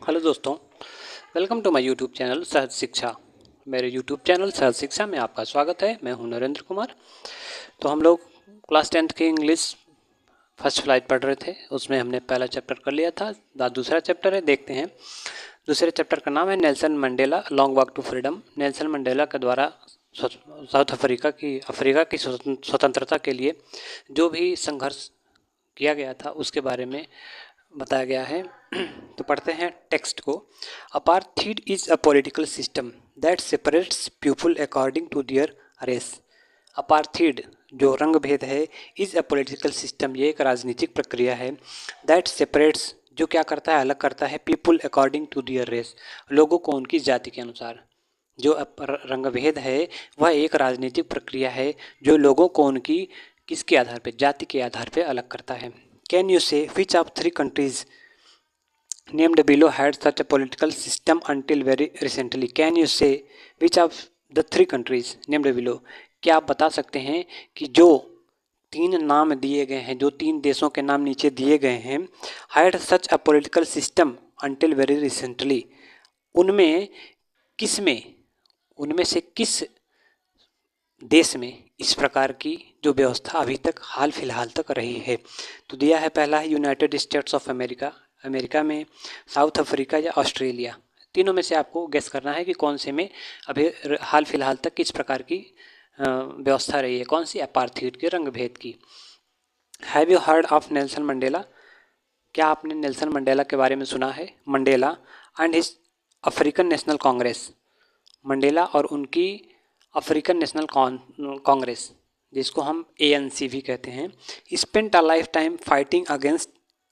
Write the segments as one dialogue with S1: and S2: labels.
S1: Hello दोस्तों, welcome to my YouTube channel Sahaj Shiksha. मेरे YouTube channel Sahaj शिक्षा में आपका स्वागत है। मैं हूं नरेंद्र कुमार। तो हम लोग क्लास 10th की इंग्लिश फर्स्ट फ्लाइट पढ़ रहे थे। उसमें हमने पहला चैप्टर कर लिया था। दूसरा चैप्टर है, देखते हैं। दूसरे चैप्टर का नाम है Nelson Mandela Long Walk to Freedom. Nelson Mandela के द्वारा साउथ अफ्रीका की स्वतंत्रता के लिए जो भी संघर्ष किया गया था उसके बारे में बताया गया है। तो पढ़ते हैं टेक्स्ट को। Apartheid is a political system that separates people according to their race. Apartheid जो रंग भेद है, इज अ पॉलिटिकल सिस्टम, ये एक राजनीतिक प्रक्रिया है। दैट सेपरेट्स जो क्या करता है, अलग करता है। People according to their race, लोगों को उनकी जाति के अनुसार। जो रंग भेद है वह एक राजनीतिक प्रक्रिया है जो लोगों को उनकी किसके आधार पर, जाति के आधार पर अलग करता है। कैन यू से which of 3 countries named below had such a political system until very recently? Can you say which of the 3 countries named below? क्या आप बता सकते हैं कि जो 3 नाम दिए गए हैं, जो 3 देशों के नाम नीचे दिए गए हैं, had such a political system until very recently, उनमें उनमें से किस देश में इस प्रकार की जो व्यवस्था अभी तक हाल फिलहाल तक रही है? तो दिया है, पहला है United states of America, America में, साउथ अफ्रीका या ऑस्ट्रेलिया। तीनों में से आपको गेस करना है कि कौन से में अभी हाल फिलहाल तक किस प्रकार की व्यवस्था रही है, कौन सी, अपार्थीड के रंग भेद की। Have you heard of Nelson Mandela? क्या आपने नेल्सन मंडेला के बारे में सुना है? Mandela and his African national Congress, Mandela और उनकी अफ्रीकन नेशनल कांग्रेस, जिसको हम ANC भी कहते हैं, spent a life time fighting against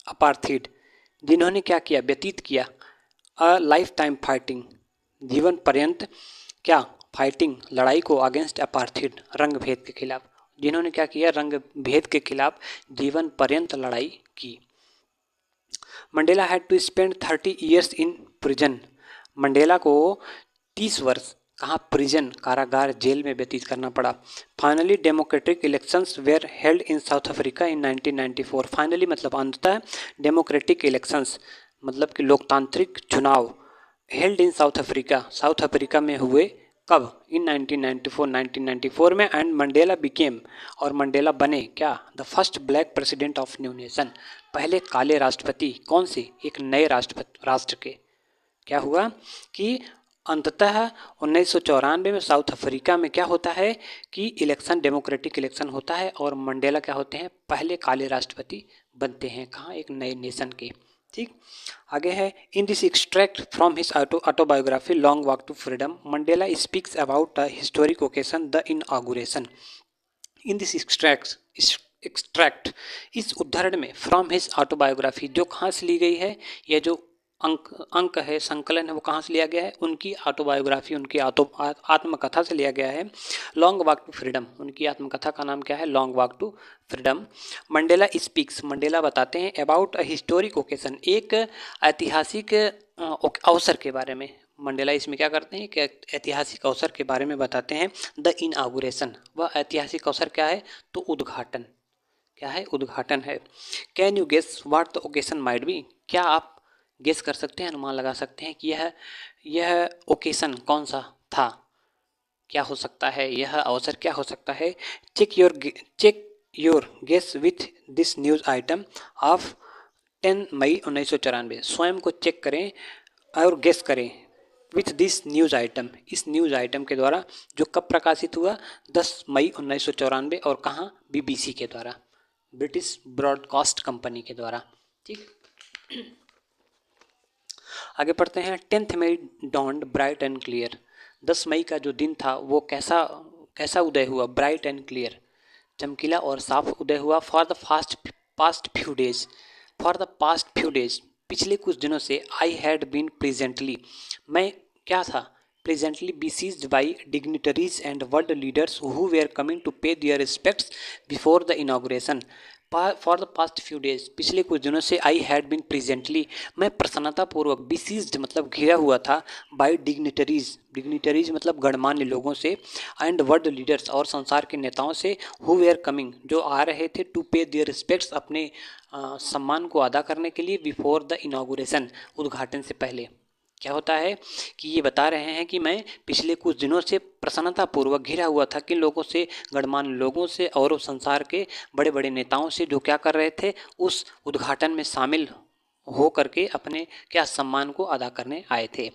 S1: apartheid, जिन्होंने क्या किया, व्यतीत किया, अ लाइफ टाइम फाइटिंग, जीवन पर्यंत क्या, फाइटिंग, लड़ाई को, अगेंस्ट अपार्थीड, रंग भेद के खिलाफ, जिन्होंने क्या किया, रंग भेद के खिलाफ जीवन पर्यंत लड़ाई की। Mandela had to spend 30 years in prison, Mandela को 30 वर्ष कहाँ, प्रिजन, कारागार, जेल में व्यतीत करना पड़ा। Finally democratic elections where held in south Africa in 1994। Finally मतलब अंततः, डेमोक्रेटिक इलेक्शंस मतलब कि लोकतांत्रिक चुनाव, held in south Africa, south Africa में हुए, कब, इन 1994 में। एंड मंडेला बिकेम, और मंडेला बने क्या, the first black president of new nation, पहले काले राष्ट्रपति, कौन से, एक नए राष्ट्र के। क्या हुआ कि अंततः 1994 में साउथ अफ्रीका में क्या होता है कि इलेक्शन, डेमोक्रेटिक इलेक्शन होता है और मंडेला क्या होते हैं, पहले काले राष्ट्रपति बनते हैं, कहाँ, एक नए नेशन के। ठीक, आगे है, in this extract from his autobiography Long Walk to Freedom, Mandela speaks about the historic occasion the inauguration. In this extract, इस उद्धरण में, फ्रॉम हिज ऑटोबायोग्राफी, जो कहाँ से ली गई है, यह जो अंक है, संकलन है, वो कहाँ से लिया गया है, उनकी ऑटोबायोग्राफी, उनकी आत्मकथा से लिया गया है। लॉन्ग वॉक टू फ्रीडम, उनकी आत्मकथा का नाम क्या है, Long Walk to Freedom. Mandela speaks, Mandela बताते हैं, अबाउट अ हिस्टोरिक ओकेशन, एक ऐतिहासिक अवसर के बारे में। मंडेला इसमें क्या करते हैं कि ऐतिहासिक अवसर के बारे में बताते हैं। द इनॉग्रेशन, वह ऐतिहासिक अवसर क्या है, तो उद्घाटन, क्या है, उद्घाटन है। Can you guess what the occasion might be? क्या आप गेस कर सकते हैं, अनुमान लगा सकते हैं कि यह ओकेशन कौन सा था, क्या हो सकता है, यह अवसर क्या हो सकता है? Check your guess with this news item of 10 May 1994। स्वयं को चेक करें और गेस करें विथ दिस न्यूज़ आइटम, इस न्यूज़ आइटम के द्वारा, जो कब प्रकाशित हुआ, 10 मई 1994, और कहाँ, BBC के द्वारा, ब्रिटिश ब्रॉडकास्ट कंपनी के द्वारा। ठीक, आगे पढ़ते हैं। 10th May dawned bright and clear, 10 मई का जो दिन था वो कैसा उदय हुआ, ब्राइट एंड क्लियर, चमकीला और साफ उदय हुआ। For the past few days, पिछले कुछ दिनों से, आई हैड बीन प्रेजेंटली, मैं क्या था, presently besieged by dignitaries and world leaders who were coming to pay their respects before the inauguration, for the past few days, पिछले कुछ दिनों से, आई हैड बीन प्रेजेंटली, मैं प्रसन्नतापूर्वक, बिसीज्ड मतलब घिरा हुआ था, बाई डिग्निटरीज, डिग्निटरीज मतलब गणमान्य लोगों से, एंड वर्ल्ड लीडर्स और संसार के नेताओं से, हु वेयर कमिंग जो आ रहे थे, टू पे देयर रिस्पेक्ट्स अपने सम्मान को अदा करने के लिए, बिफोर द इनागुरेशन उद्घाटन से पहले। क्या होता है कि ये बता रहे हैं कि मैं पिछले कुछ दिनों से प्रसन्नतापूर्वक घिरा हुआ था, किन लोगों से, गणमान्य लोगों से और संसार के बड़े बड़े नेताओं से, जो क्या कर रहे थे, उस उद्घाटन में शामिल हो करके अपने क्या सम्मान को अदा करने आए थे।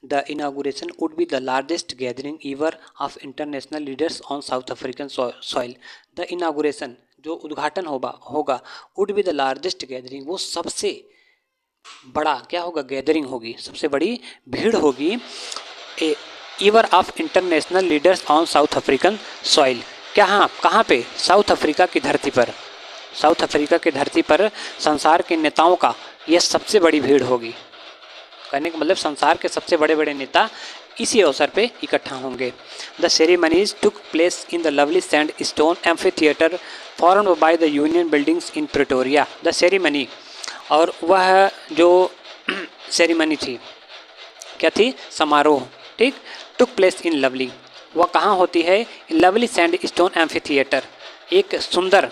S1: The inauguration would be the largest gathering ईवर of international leaders on South African soil. The inauguration जो उद्घाटन होगा would be the largest gathering, वो सबसे बड़ा क्या होगा, गैदरिंग होगी, सबसे बड़ी भीड़ होगी, ever of international leaders on South African soil. कहाँ पे, साउथ अफ्रीका की धरती पर, साउथ अफ्रीका की धरती पर संसार के नेताओं का यह सबसे बड़ी भीड़ होगी। कहने का मतलब संसार के सबसे बड़े बड़े नेता इसी अवसर पे इकट्ठा होंगे। The ceremonies took place in the lovely sand stone amphitheatre formed by the union buildings in Pretoria. The ceremony, और वह जो सेरेमनी थी, क्या थी, समारोह, ठीक, टुक प्लेस इन लवली, वह कहाँ होती है, लवली सैंड स्टोन एम्फीथिएटर, एक सुंदर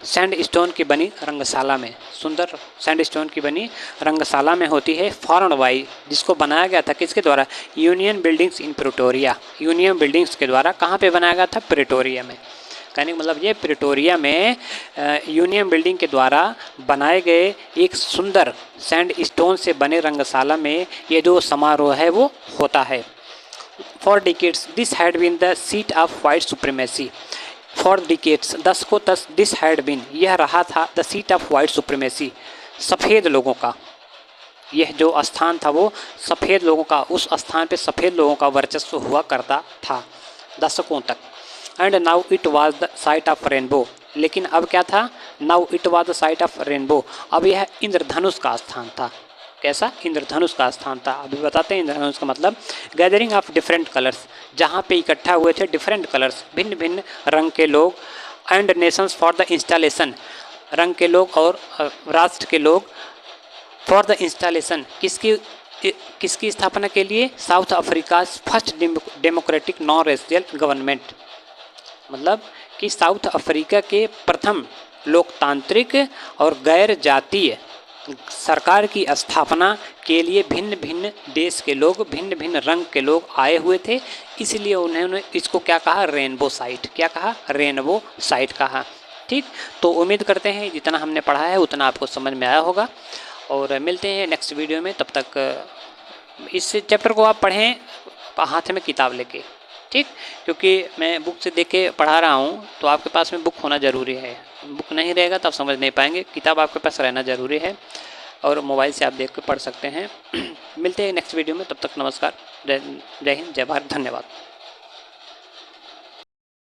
S1: सैंड स्टोन की बनी रंगशाला में, सुंदर सैंड स्टोन की बनी रंगशाला में होती है, फॉर्म्ड बाय, जिसको बनाया गया था किसके द्वारा, यूनियन बिल्डिंग्स इन प्रिटोरिया, यूनियन बिल्डिंग्स के द्वारा, कहाँ पे बनाया गया था, प्रिटोरिया में। कहने का मतलब ये प्रिटोरिया में यूनियन बिल्डिंग के द्वारा बनाए गए एक सुंदर सैंड स्टोन से बने रंगशाला में ये जो समारोह है वो होता है। For decades this had been the seat of white supremacy, for decades 10 को 10, दिस हैड बीन यह रहा था, the seat of white supremacy सफ़ेद लोगों का, यह जो स्थान था वो सफ़ेद लोगों का, उस स्थान पे सफ़ेद लोगों का वर्चस्व हुआ करता था दशकों तक। And now it was the site of rainbow, लेकिन अब क्या था, now it was the site of rainbow, अब यह इंद्रधनुष का स्थान था। कैसा, इंद्रधनुष का स्थान था। अभी बताते हैं इंद्रधनुष का मतलब, गैदरिंग ऑफ डिफरेंट कलर्स, जहाँ पे इकट्ठा हुए थे डिफरेंट कलर्स, भिन्न भिन्न रंग के लोग, and Nations for the installation, रंग के लोग और राष्ट्र के लोग, फॉर द इंस्टॉलेशन किसकी स्थापना के लिए, south Africa first democratic non residential government, मतलब कि साउथ अफ्रीका के प्रथम लोकतांत्रिक और गैर जातीय सरकार की स्थापना के लिए भिन्न भिन्न देश के लोग, भिन्न भिन्न रंग के लोग आए हुए थे, इसलिए उन्होंने इसको क्या कहा, रेनबो साइट, क्या कहा, रेनबो साइट कहा। ठीक, तो उम्मीद करते हैं जितना हमने पढ़ा है उतना आपको समझ में आया होगा, और मिलते हैं नेक्स्ट वीडियो में। तब तक इस चैप्टर को आप पढ़ें हाथ में किताब लेके, ठीक, क्योंकि मैं बुक से देख के पढ़ा रहा हूँ, तो आपके पास में बुक होना ज़रूरी है, बुक नहीं रहेगा तो आप समझ नहीं पाएंगे, किताब आपके पास रहना ज़रूरी है, और मोबाइल से आप देख के पढ़ सकते हैं। मिलते हैं नेक्स्ट वीडियो में, तब तक नमस्कार, जय हिंद, जय भारत, धन्यवाद।